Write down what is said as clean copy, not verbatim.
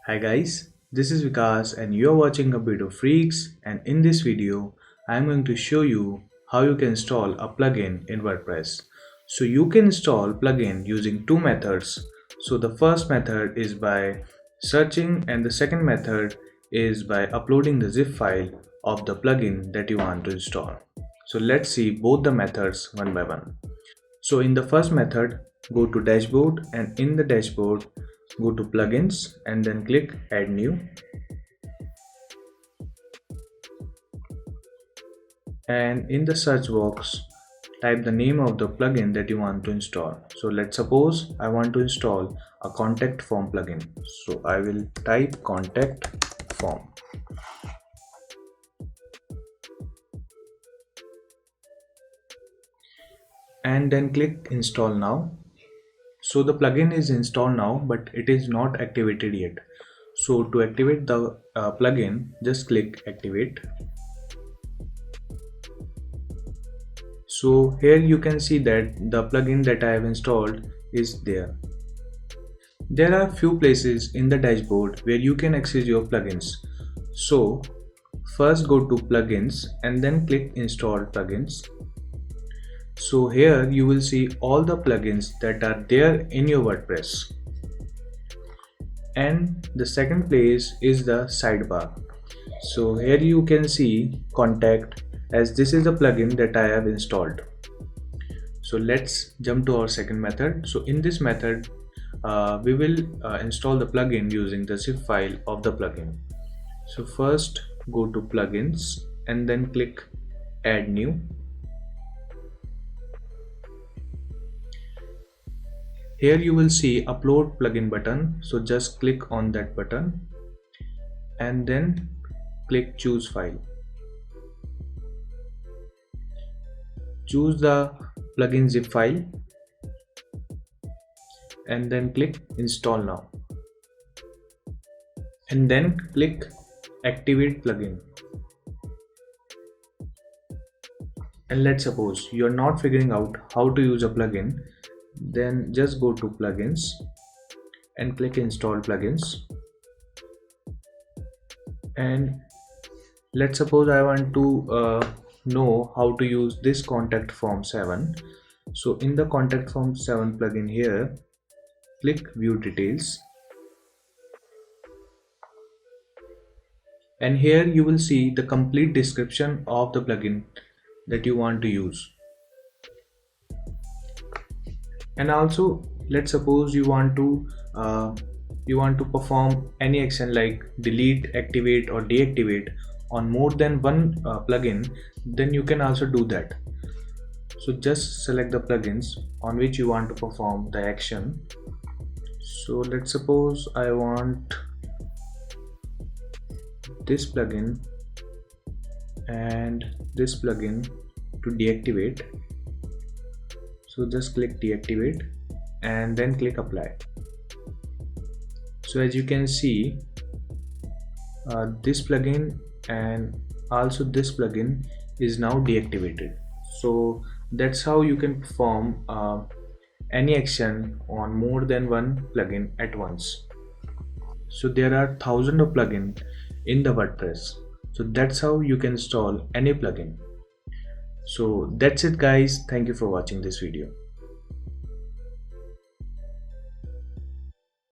Hi guys, this is Vikas and you are watching a bit of freaks, and in this video I am going to show you how you can install a plugin in WordPress. So you can install plugin using two methods. So the first method is by searching and the second method is by uploading the zip file of the plugin that you want to install. So let's see both the methods one by one. So in the first method, go to dashboard and in the dashboard go to plugins and then click add new, and in the search box type the name of the plugin that you want to install. So let's suppose I want to install a contact form plugin, so I will type contact form and then click install now. So the plugin is installed now, but it is not activated yet. So to activate the plugin, just click activate. So here you can see that the plugin that I have installed is there. There are few places in the dashboard where you can access your plugins. So first go to plugins and then click install plugins. So here you will see all the plugins that are there in your WordPress. And the second place is the sidebar. So here you can see contact, as this is the plugin that I have installed. So let's jump to our second method. So in this method we will install the plugin using the zip file of the plugin. So first go to plugins and then click add new. Here you will see upload plugin button, so just click on that button and then click choose file. Choose the plugin zip file and then click install now and then click activate plugin. And let's suppose you are not figuring out how to use a plugin, then just go to plugins and click install plugins. And let's suppose I want to know how to use this contact form 7. So in the contact form 7 plugin, here click view details, and here you will see the complete description of the plugin that you want to use. And also let's suppose you want to perform any action like delete, activate or deactivate on more than one plugin, then you can also do that. So just select the plugins on which you want to perform the action. So let's suppose I want this plugin and this plugin to deactivate. So just click deactivate and then click apply. So as you can see, this plugin and also this plugin is now deactivated. So that's how you can perform any action on more than one plugin at once. So there are thousands of plugins in the WordPress. So that's how you can install any plugin. So that's it guys, thank you for watching this video.